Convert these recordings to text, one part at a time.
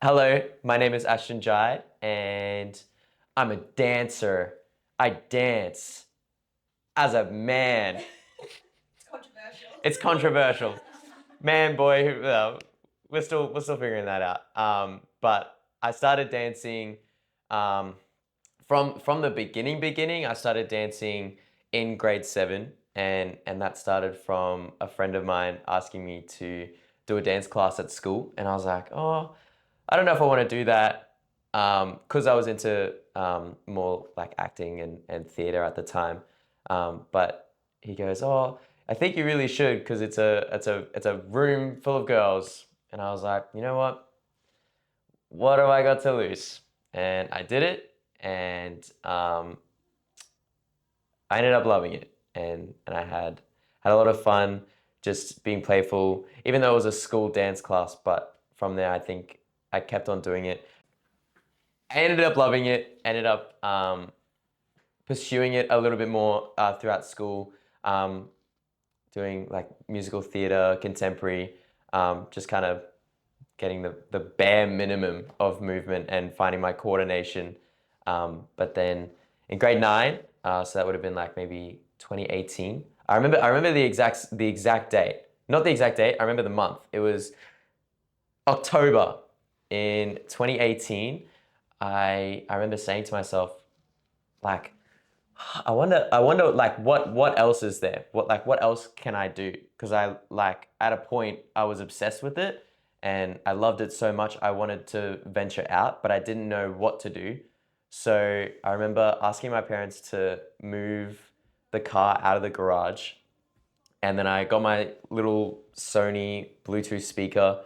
Hello, my name is Ashton Gyde, and I'm a dancer. I dance as a man. It's controversial. It's controversial. Man, boy, we're still figuring that out. But I started dancing um, from the beginning. I started dancing in grade 7, and that started from a friend of mine asking me to do a dance class at school, and I was like, oh, I don't know if I want to do that, because I was into more like acting and theater at the time. But he goes, oh, I think you really should, because it's a room full of girls. And I was like, you know what have I got to lose? And I did it, and I ended up loving it, and I had a lot of fun just being playful, even though it was a school dance class. But from there, I think I kept on doing it. I ended up loving it. Ended up pursuing it a little bit more throughout school, doing like musical theater, contemporary, just kind of getting the bare minimum of movement and finding my coordination. But then in grade 9, so that would have been like maybe 2018. I remember the exact date. Not the exact date. I remember the month. It was October in 2018. I remember saying to myself, like, I wonder like what else is there? What else can I do? Because I like at a point I was obsessed with it and I loved it so much I wanted to venture out, but I didn't know what to do. So I remember asking my parents to move the car out of the garage, and then I got my little Sony Bluetooth speaker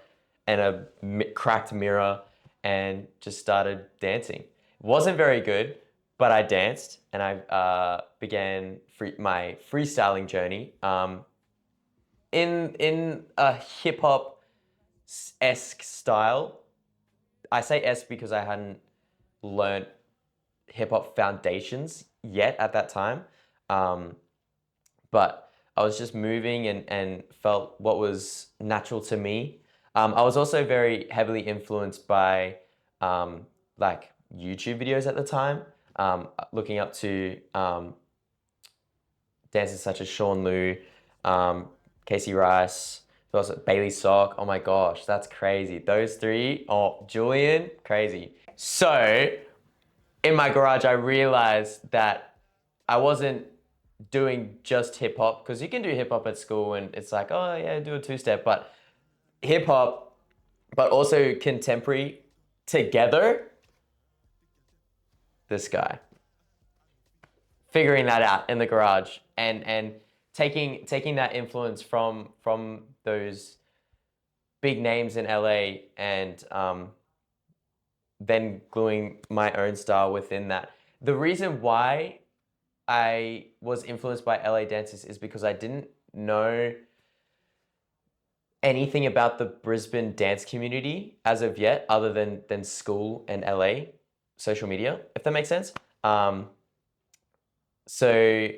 and a cracked mirror and just started dancing. It wasn't very good, but I danced, and I began my freestyling journey in a hip hop esque style. I say esque because I hadn't learned hip hop foundations yet at that time. Um, but I was just moving and felt what was natural to me. I was also very heavily influenced by like YouTube videos at the time, looking up to dancers such as Sean Liu, um, Casey Rice, who else? Bailey Sock. Oh my gosh, that's crazy. Those three. Oh, Julian, crazy. So in my garage, I realized that I wasn't doing just hip hop, because you can do hip hop at school and it's like, oh yeah, do a two-step, but hip hop, but also contemporary together. This guy figuring that out in the garage and taking that influence from those big names in LA, and then gluing my own style within that. The reason why I was influenced by LA dancers is because I didn't know anything about the Brisbane dance community as of yet, other than school and LA social media, if that makes sense. So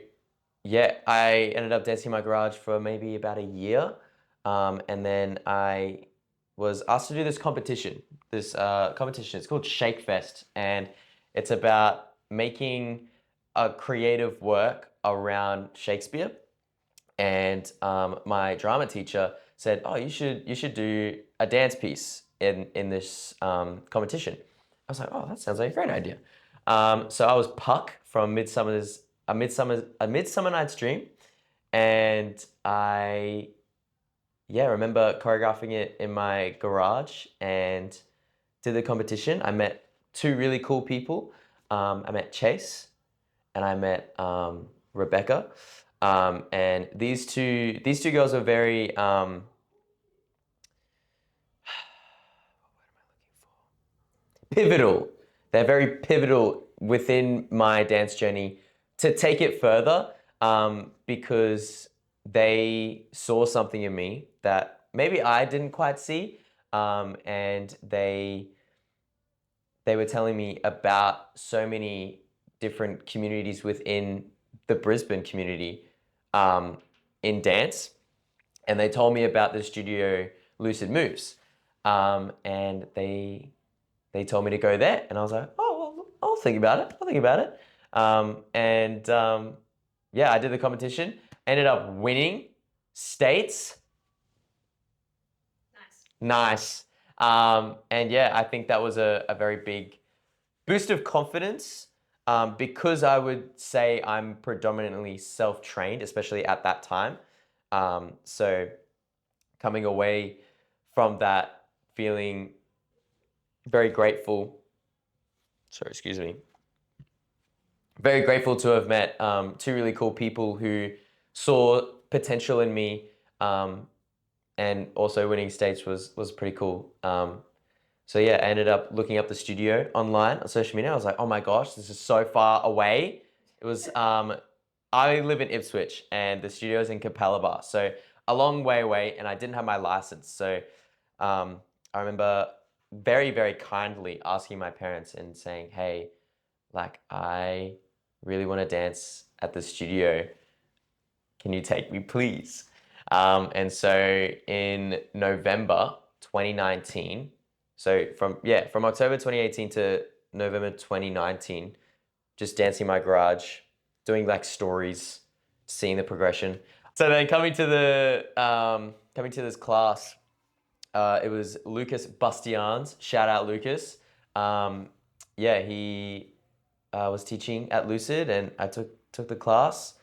yeah, I ended up dancing in my garage for maybe about a year, and then I was asked to do this competition. This competition, it's called Shake Fest, and it's about making a creative work around Shakespeare. And my drama teacher said, "Oh, you should do a dance piece in this competition." I was like, "Oh, that sounds like a great idea." So I was Puck from a Midsummer Night's Dream, and I remember choreographing it in my garage and did the competition. I met two really cool people. I met Chase and I met Rebecca. And these two girls were very pivotal. They're very pivotal within my dance journey to take it further, because they saw something in me that maybe I didn't quite see, and they were telling me about so many different communities within the Brisbane community, in dance, and they told me about the studio Lucid Moves, and they told me to go there, and I was like, oh, well, I'll think about it. I'll think about it. Yeah, I did the competition. Ended up winning states. Nice. And yeah, I think that was a very big boost of confidence, because I would say I'm predominantly self-trained, especially at that time. So coming away from that feeling very grateful, sorry, excuse me, very grateful to have met two really cool people who saw potential in me, and also winning states was pretty cool. So yeah, I ended up looking up the studio online on social media. I was like, oh my gosh, this is so far away. It was, I live in Ipswich and the studio is in Capalaba. So a long way away, and I didn't have my license. So I remember very, very kindly asking my parents and saying, hey, like, I really want to dance at the studio. Can you take me, please? And so in November 2019, so from October 2018 to November 2019, just dancing in my garage, doing like stories, seeing the progression. So then coming to this class, it was Lucas Bastians. Shout out Lucas. Yeah, he was teaching at Lucid, and I took the class.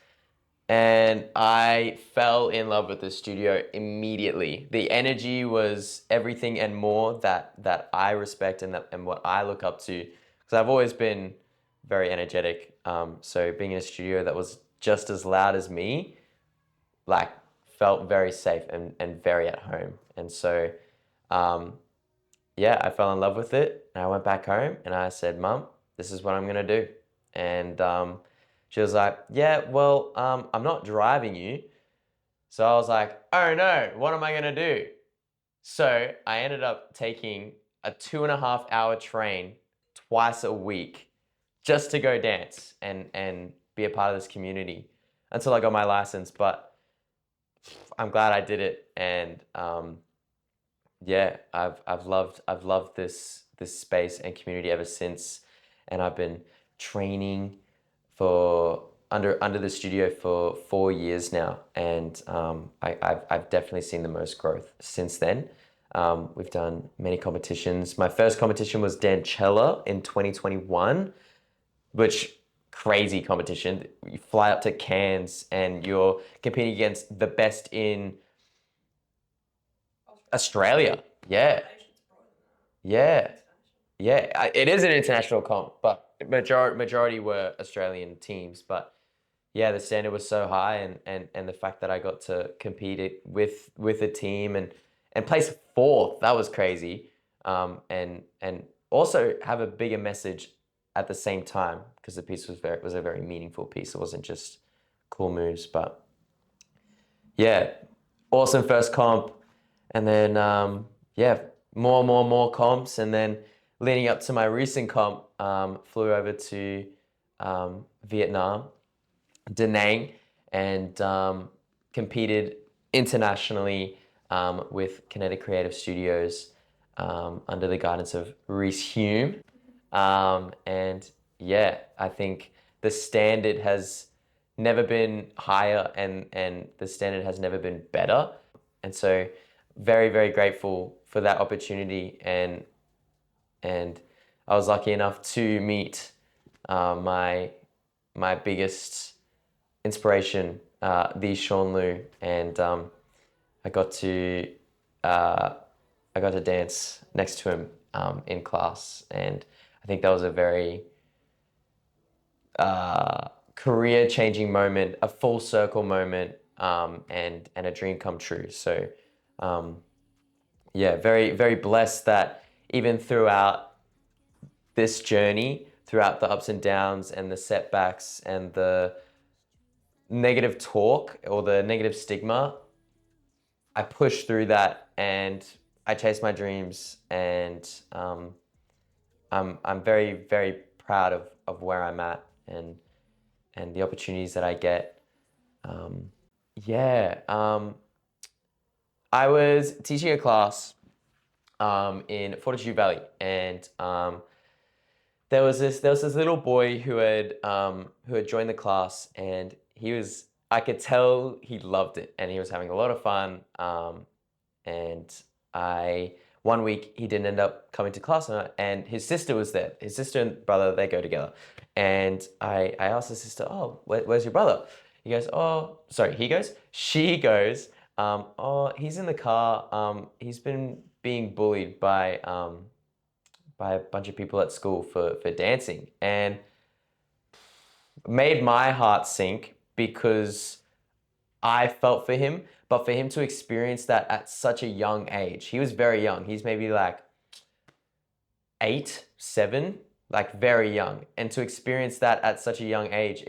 And I fell in love with the studio immediately. The energy was everything and more that I respect and what I look up to. Because I've always been very energetic. So being in a studio that was just as loud as me, like, felt very safe and very at home. And so, yeah, I fell in love with it. And I went back home and I said, Mum, this is what I'm gonna do. And she was like, yeah, well, I'm not driving you. So I was like, oh no, what am I gonna do? So I ended up taking a 2.5 hour train twice a week just to go dance and be a part of this community until I got my license. But I'm glad I did it. And yeah, I've loved this space and community ever since. And I've been training for under the studio for 4 years now, and I've definitely seen the most growth since then. We've done many competitions. My first competition was Dancella in 2021, which crazy competition. You fly up to Cairns and you're competing against the best in Australia. Yeah, yeah. Yeah, it is an international comp, but majority were Australian teams. But yeah, the standard was so high, and the fact that I got to compete it with a team and place fourth, that was crazy. And also have a bigger message at the same time, because the piece was a very meaningful piece. It wasn't just cool moves, but yeah, awesome first comp, and then yeah, more comps, and then leading up to my recent comp, flew over to Vietnam, Da Nang, and competed internationally with Kinetic Creative Studios under the guidance of Reese Hume. And yeah, I think the standard has never been higher, and the standard has never been better. And so very, very grateful for that opportunity. And I was lucky enough to meet my biggest inspiration, the Sean Liu, and I got to dance next to him in class, and I think that was a very career-changing moment, a full circle moment, and a dream come true. So yeah, very, very blessed that even throughout this journey, throughout the ups and downs and the setbacks and the negative talk or the negative stigma, I pushed through that and I chased my dreams, and I'm very, very proud of where I'm at and the opportunities that I get. Yeah, I was teaching a class in Fortitude Valley, and there was this little boy who had joined the class, and I could tell he loved it, and he was having a lot of fun. And I one week he didn't end up coming to class, and his sister was there. His sister and brother, they go together, and I asked his sister, "Oh, where's your brother?" He goes, "Oh, sorry." She goes, "Oh, he's in the car. He's been being bullied by a bunch of people at school for dancing," and made my heart sink because I felt for him, but for him to experience that at such a young age, he was very young. He's maybe like 8, 7, like very young. And to experience that at such a young age,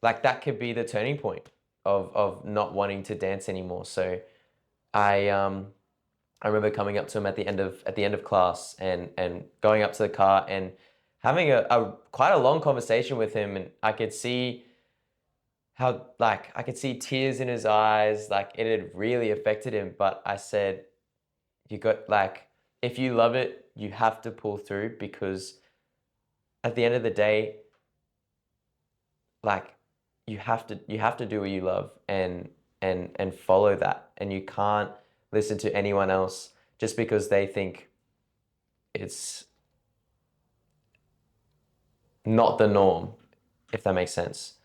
that could be the turning point of not wanting to dance anymore. So I remember coming up to him at the end of class and going up to the car and having a quite a long conversation with him, and I could see how I could see tears in his eyes, like it had really affected him. But I said, you got if you love it, you have to pull through, because at the end of the day, like you have to do what you love and follow that, and you can't listen to anyone else just because they think it's not the norm, if that makes sense.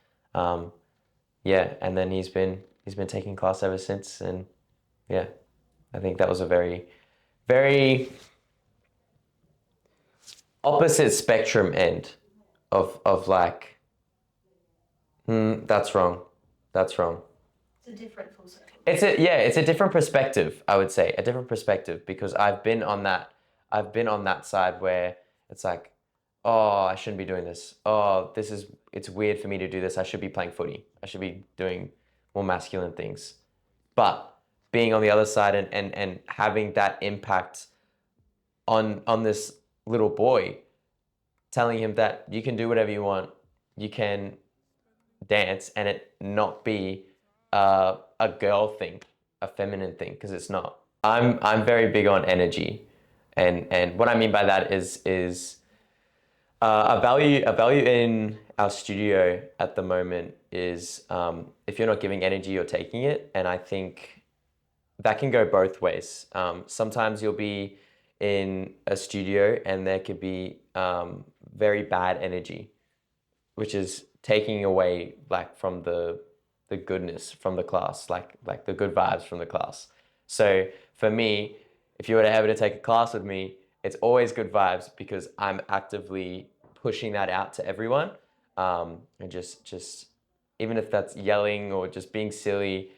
Yeah, and then he's been taking class ever since, and yeah, I think that was a very, very opposite spectrum end of that's wrong, that's wrong. It's a different full circle. It's a different perspective, I would say, a different perspective, because I've been on that side where it's like, oh, I shouldn't be doing this. Oh, it's weird for me to do this. I should be playing footy. I should be doing more masculine things. But being on the other side and having that impact on this little boy, telling him that you can do whatever you want, you can dance, and it not be a girl thing, a feminine thing, because it's not. I'm very big on energy, and what I mean by that is a value in our studio at the moment is, if you're not giving energy, you're taking it, and I think that can go both ways. Sometimes you'll be in a studio and there could be very bad energy, which is taking away from the goodness from the class, like the good vibes from the class. So for me, if you were to ever to take a class with me, it's always good vibes, because I'm actively pushing that out to everyone, and just even if that's yelling or just being silly,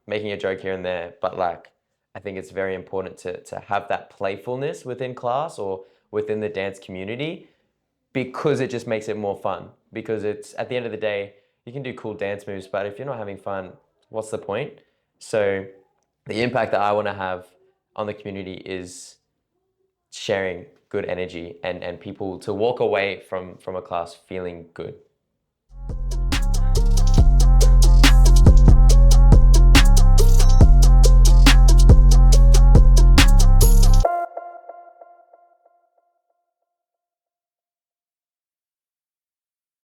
making a joke here and there. But I think it's very important to have that playfulness within class or within the dance community, because it just makes it more fun. Because it's, at the end of the day, you can do cool dance moves, but if you're not having fun, what's the point? So the impact that I want to have on the community is sharing good energy and people to walk away from a class feeling good.